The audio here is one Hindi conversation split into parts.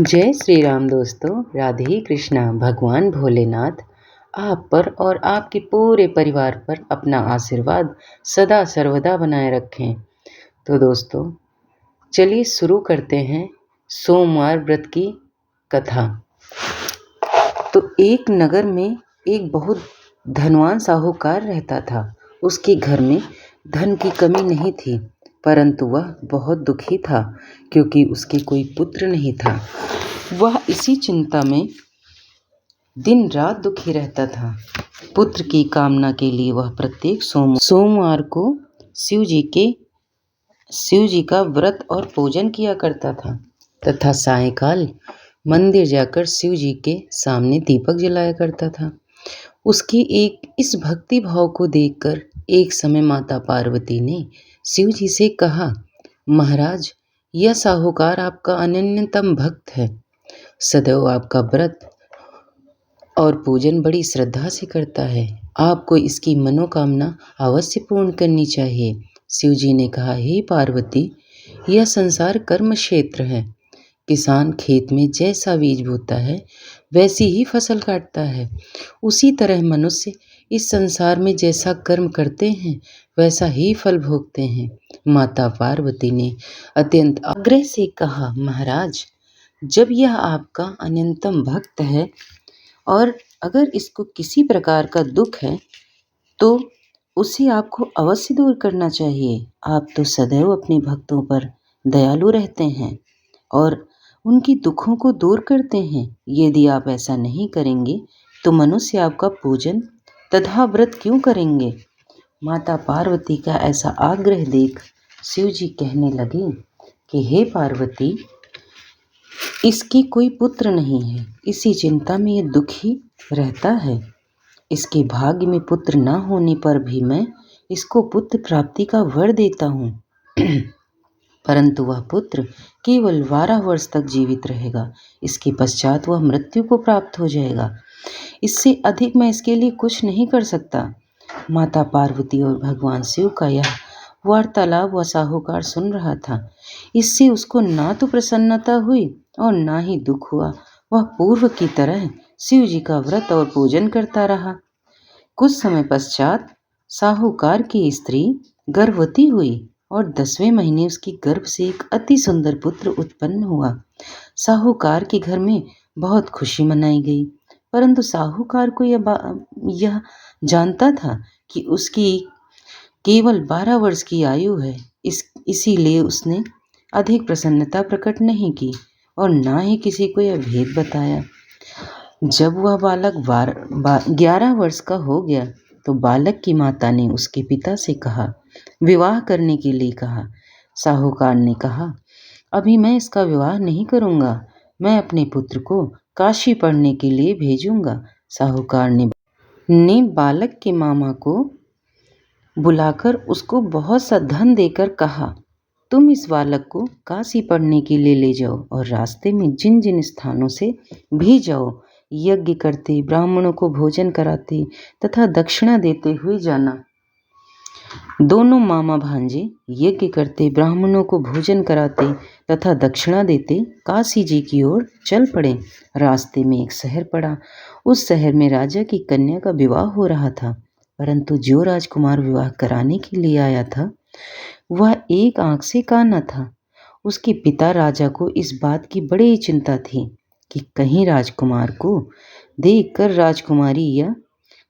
जय श्री राम दोस्तों। राधे कृष्णा। भगवान भोलेनाथ आप पर और आपके पूरे परिवार पर अपना आशीर्वाद सदा सर्वदा बनाए रखें। तो दोस्तों चलिए शुरू करते हैं सोमवार व्रत की कथा। तो एक नगर में एक बहुत धनवान साहूकार रहता था। उसके घर में धन की कमी नहीं थी, परंतु वह बहुत दुखी था क्योंकि उसके कोई पुत्र नहीं था। वह इसी चिंता में दिन रात दुखी रहता था। पुत्र की कामना के लिए वह प्रत्येक सोमवार को शिव जी का व्रत और पूजन किया करता था तथा सायंकाल मंदिर जाकर शिव जी के सामने दीपक जलाया करता था। उसकी इस भक्ति भाव को देखकर एक समय माता पार्वती ने शिव जी से कहा, महाराज, यह साहूकार आपका अनन्यतम भक्त है। सदैव आपका व्रत और पूजन बड़ी श्रद्धा से करता है। आपको इसकी मनोकामना अवश्य पूर्ण करनी चाहिए। शिव जी ने कहा, हे पार्वती, यह संसार कर्म क्षेत्र है। किसान खेत में जैसा बीज बोता है वैसी ही फसल काटता है। उसी तरह मनुष्य इस संसार में जैसा कर्म करते हैं वैसा ही फल भोगते हैं। माता पार्वती ने अत्यंत आग्रह से कहा, महाराज, जब यह आपका अनंतम भक्त है और अगर इसको किसी प्रकार का दुख है तो उसे आपको अवश्य दूर करना चाहिए। आप तो सदैव अपने भक्तों पर दयालु रहते हैं और उनकी दुखों को दूर करते हैं। यदि आप ऐसा नहीं करेंगे तो मनुष्य आपका पूजन तथा व्रत क्यों करेंगे। माता पार्वती का ऐसा आग्रह देख शिव जी कहने लगे कि हे पार्वती, इसके कोई पुत्र नहीं है, इसी चिंता में ये दुखी रहता है। इसके भाग्य में पुत्र न होने पर भी मैं इसको पुत्र प्राप्ति का वर देता हूँ परंतु वह पुत्र केवल 12 वर्ष तक जीवित रहेगा। इसके पश्चात वह मृत्यु को प्राप्त हो जाएगा। इससे अधिक मैं इसके लिए कुछ नहीं कर सकता। माता पार्वती और भगवान शिव का यह वार्तालाप वह साहूकार सुन रहा था। इससे उसको ना तो प्रसन्नता हुई और ना ही दुख हुआ। वह पूर्व की तरह शिव जी का व्रत और पूजन करता रहा। कुछ समय पश्चात साहूकार की स्त्री गर्भवती हुई और 10वें महीने उसकी गर्भ से एक अति सुंदर पुत्र उत्पन्न हुआ। साहूकार के घर में बहुत खुशी मनाई गई, परंतु साहूकार को यह जानता था कि उसकी केवल 12 वर्ष की आयु है। इसीलिए उसने अधिक प्रसन्नता प्रकट नहीं की और ना ही किसी को यह भेद बताया। जब वह बालक 11 वर्ष का हो गया तो बालक की माता ने उसके पिता से कहा, विवाह करने के लिए कहा। साहूकार ने कहा, अभी मैं इसका विवाह नहीं करूँगा, मैं अपने पुत्र को काशी पढ़ने के लिए भेजूँगा। साहूकार ने बालक के मामा को बुलाकर उसको बहुत सा धन देकर कहा, तुम इस बालक को काशी पढ़ने के लिए ले जाओ और रास्ते में जिन जिन स्थानों से भी जाओ यज्ञ करते, ब्राह्मणों को भोजन कराते तथा दक्षिणा देते हुए जाना। दोनों मामा भांजे यज्ञ करते, ब्राह्मणों को भोजन कराते तथा दक्षिणा देते काशी जी की ओर चल पड़े। रास्ते में एक शहर पड़ा। उस शहर में राजा की कन्या का विवाह हो रहा था, परंतु जो राजकुमार विवाह कराने के लिए आया था वह एक आंख से काना था। उसके पिता राजा को इस बात की बड़ी चिंता थी कि कहीं राजकुमार को देखकर राजकुमारी या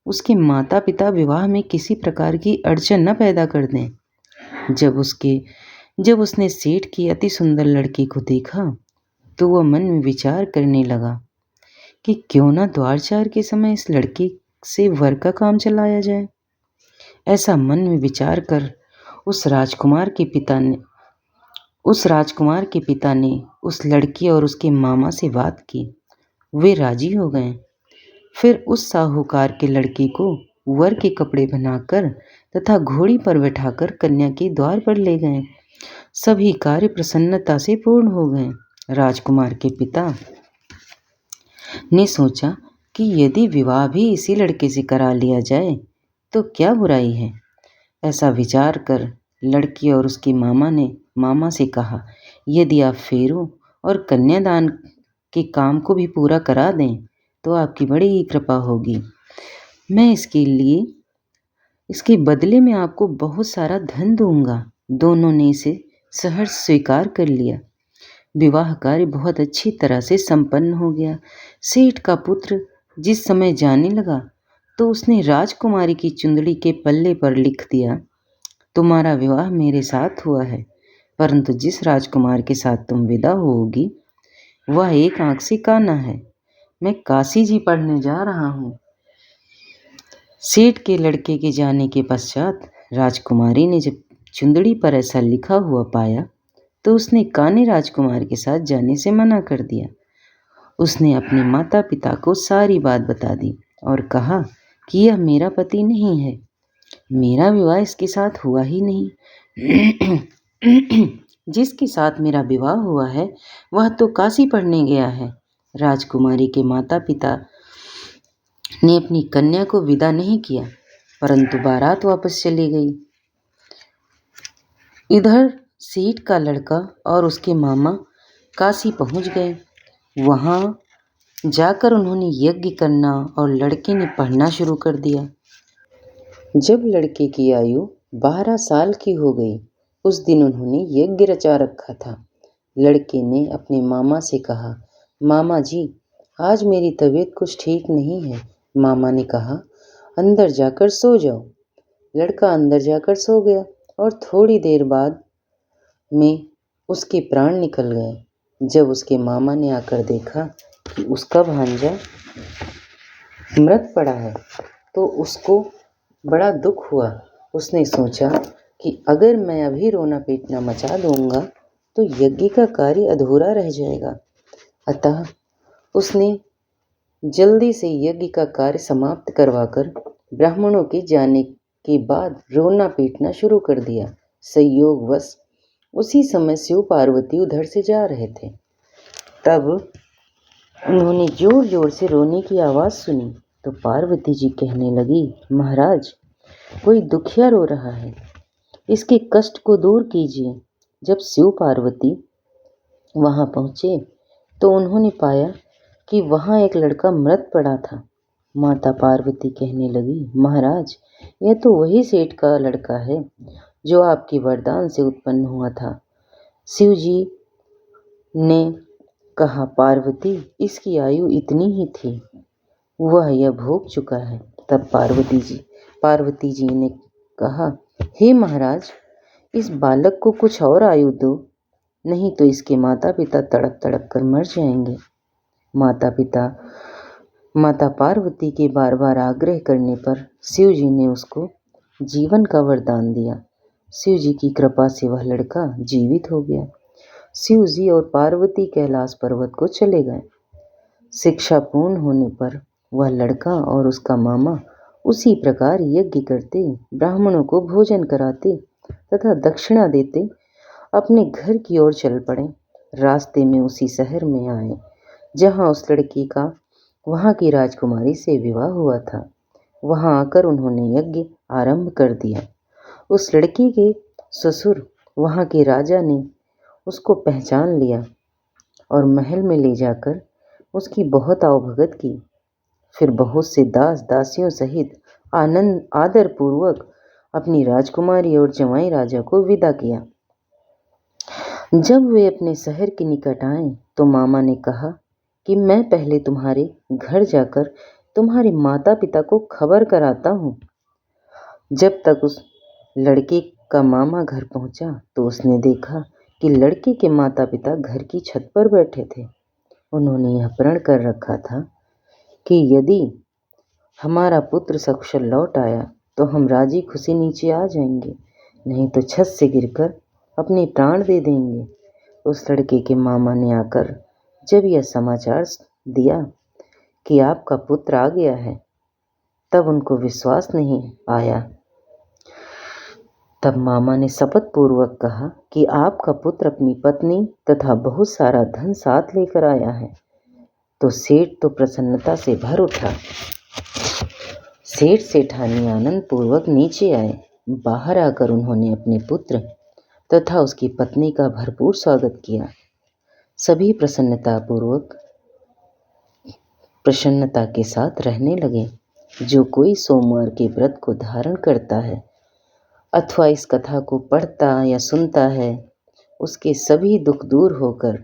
उसके माता पिता विवाह में किसी प्रकार की अड़चन न पैदा कर दें। जब उसने सेठ की अति सुंदर लड़की को देखा तो वह मन में विचार करने लगा कि क्यों न द्वारचार के समय इस लड़की से वर का काम चलाया जाए। ऐसा मन में विचार कर उस राजकुमार के पिता ने उस लड़की और उसके मामा से बात की। वे राजी हो गए। फिर उस साहूकार के लड़के को वर के कपड़े बनाकर तथा घोड़ी पर बैठाकर कन्या के द्वार पर ले गए। सभी कार्य प्रसन्नता से पूर्ण हो गए। राजकुमार के पिता ने सोचा कि यदि विवाह भी इसी लड़के से करा लिया जाए तो क्या बुराई है। ऐसा विचार कर लड़की और उसके मामा से कहा, यदि आप फेरों और कन्यादान के काम को भी पूरा करा दें तो आपकी बड़ी कृपा होगी। मैं इसके बदले में आपको बहुत सारा धन दूंगा। दोनों ने इसे सहर्ष स्वीकार कर लिया। विवाह कार्य बहुत अच्छी तरह से संपन्न हो गया। सेठ का पुत्र जिस समय जाने लगा तो उसने राजकुमारी की चुंदड़ी के पल्ले पर लिख दिया, तुम्हारा विवाह मेरे साथ हुआ है, परंतु जिस राजकुमार के साथ तुम विदा होगी वह एक आंख से काना है। मैं काशी जी पढ़ने जा रहा हूँ। सेठ के लड़के के जाने के पश्चात राजकुमारी ने जब चुंदड़ी पर ऐसा लिखा हुआ पाया तो उसने काने राजकुमार के साथ जाने से मना कर दिया। उसने अपने माता पिता को सारी बात बता दी और कहा कि यह मेरा पति नहीं है, मेरा विवाह इसके साथ हुआ ही नहीं। जिसके साथ मेरा विवाह हुआ है वह तो काशी पढ़ने गया है। राजकुमारी के माता पिता ने अपनी कन्या को विदा नहीं किया, परंतु बारात वापस चली गई। इधर सेठ का लड़का और उसके मामा काशी पहुंच गए। वहां जाकर उन्होंने यज्ञ करना और लड़के ने पढ़ना शुरू कर दिया। जब लड़के की आयु 12 साल की हो गई, उस दिन उन्होंने यज्ञ रचा रखा था। लड़के ने अपने मामा से कहा, मामा जी, आज मेरी तबीयत कुछ ठीक नहीं है। मामा ने कहा, अंदर जाकर सो जाओ। लड़का अंदर जाकर सो गया और थोड़ी देर बाद में उसके प्राण निकल गए। जब उसके मामा ने आकर देखा कि उसका भांजा मृत पड़ा है तो उसको बड़ा दुख हुआ। उसने सोचा कि अगर मैं अभी रोना पीटना मचा दूंगा तो यज्ञ का कार्य अधूरा रह जाएगा। अतः उसने जल्दी से यज्ञ का कार्य समाप्त करवाकर ब्राह्मणों के जाने के बाद रोना पीटना शुरू कर दिया। संयोगवश उसी समय शिव पार्वती उधर से जा रहे थे। तब उन्होंने जोर जोर से रोने की आवाज़ सुनी तो पार्वती जी कहने लगी, महाराज, कोई दुखिया रो रहा है, इसके कष्ट को दूर कीजिए। जब शिव पार्वती वहां पहुंचे तो उन्होंने पाया कि वहां एक लड़का मृत पड़ा था। माता पार्वती कहने लगी, महाराज, यह तो वही सेठ का लड़का है जो आपके वरदान से उत्पन्न हुआ था। शिव जी ने कहा, पार्वती, इसकी आयु इतनी ही थी, वह यह भोग चुका है। तब पार्वती जी ने कहा, हे महाराज, इस बालक को कुछ और आयु दो, नहीं तो इसके माता पिता तड़प तड़प कर मर जाएंगे। माता पार्वती के बार बार आग्रह करने पर शिव जी ने उसको जीवन का वरदान दिया। शिव जी की कृपा से वह लड़का जीवित हो गया। शिव जी और पार्वती कैलाश पर्वत को चले गए। शिक्षा पूर्ण होने पर वह लड़का और उसका मामा उसी प्रकार यज्ञ करते, ब्राह्मणों को भोजन कराते तथा दक्षिणा देते अपने घर की ओर चल पड़े। रास्ते में उसी शहर में आए जहां उस लड़की का वहां की राजकुमारी से विवाह हुआ था। वहां आकर उन्होंने यज्ञ आरंभ कर दिया। उस लड़की के ससुर वहां के राजा ने उसको पहचान लिया और महल में ले जाकर उसकी बहुत आवभगत की। फिर बहुत से दास दासियों सहित आदर पूर्वक अपनी राजकुमारी और जवाई राजा को विदा किया। जब वे अपने शहर के निकट आए तो मामा ने कहा कि मैं पहले तुम्हारे घर जाकर तुम्हारे माता पिता को खबर कराता हूँ। जब तक उस लड़के का मामा घर पहुंचा तो उसने देखा कि लड़के के माता पिता घर की छत पर बैठे थे। उन्होंने यह प्रण कर रखा था कि यदि हमारा पुत्र सकुशल लौट आया तो हम राजी खुशी नीचे आ जाएंगे, नहीं तो छत से गिरकर अपने प्राण दे देंगे। उस लड़के के मामा ने आकर जब यह समाचार दिया कि आपका पुत्र आ गया है, तब उनको विश्वास नहीं आया। तब मामा ने शपथ पूर्वक कहा कि आपका पुत्र अपनी पत्नी तथा बहुत सारा धन साथ लेकर आया है। तो सेठ तो प्रसन्नता से भर उठा। सेठ सेठानी आनंद पूर्वक नीचे आए। बाहर आकर उन्होंने अपने पुत्र तथा उसकी पत्नी का भरपूर स्वागत किया। सभी प्रसन्नता पूर्वक प्रसन्नता के साथ रहने लगें। जो कोई सोमवार के व्रत को धारण करता है अथवा इस कथा को पढ़ता या सुनता है, उसके सभी दुख दूर होकर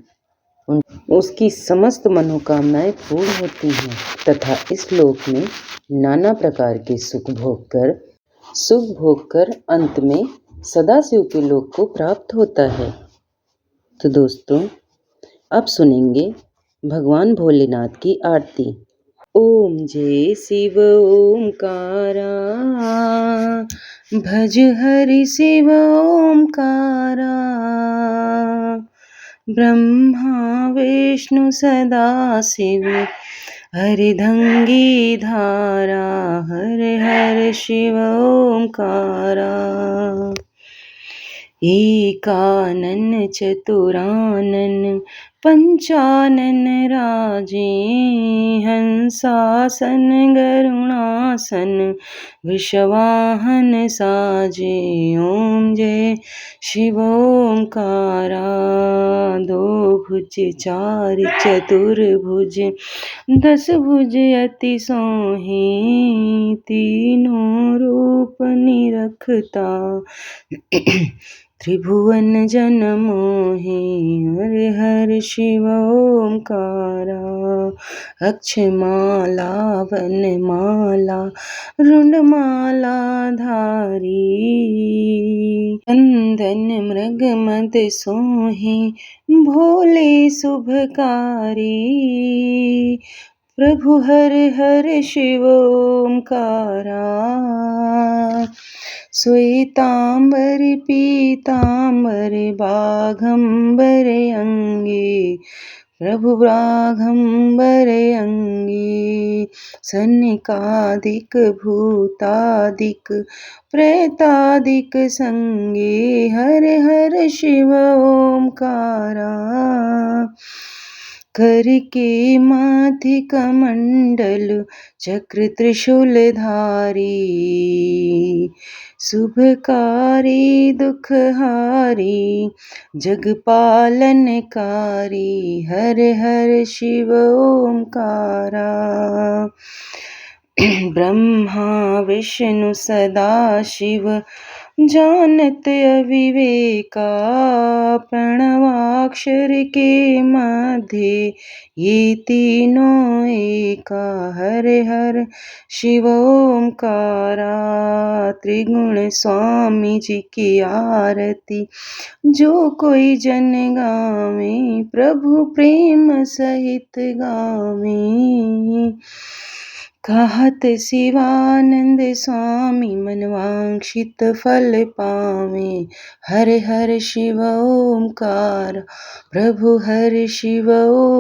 उसकी समस्त मनोकामनाएं पूर्ण होती हैं तथा इस लोक में नाना प्रकार के सुख भोग कर अंत में सदाशिव के लोक को प्राप्त होता है। तो दोस्तों, अब सुनेंगे भगवान भोलेनाथ की आरती। ओम जय शिव ओमकारा, भज हरि शिव ओमकारा, ब्रह्मा विष्णु सदा शिव हरिधंगी धारा, हर हर शिव ओमकारा। एकानन चतुरानन पंचानन राजे, हंसासन गरुणासन विषवाहन साजे। ओम जय शिव ओमकारा, दो भुज चार चतुर्भुज, 10 भुज अति सोहे, तीनों रूप निरखता, त्रिभुवन जन मोहे। हर हर शिव ओमकारा, अक्षमाला वनमाला रुंडमाला धारी, चंदन मृग मद सोहे, भोले शुभकारी। प्रभु हर हर शिव ओमकारा, श्वेतांबर पीतांबर बाघंबर अंगे, प्रभु बाघंबर अंगे। सनकादिक भूतादिक प्रेतादिक संगे, हर हर शिव ओमकारा। कर के माथि कमंडल चक्र त्रिशूल धारी, शुभकारी दुखहारी जगपालनकारी। हर हर शिव ओमकारा, ब्रह्मा विष्णु सदा शिव जानत अविवेका, प्रणवाक्षर के मध्य ये तीनों एका। हर हर शिव ओमकारा, त्रिगुण स्वामी जी की आरती जो कोई जन गावे, प्रभु प्रेम सहित गावे। कहत शिवानंद स्वामी मनवांक्षित फल पावे। हर हर शिव ओमकार, प्रभु हर शिव ओम।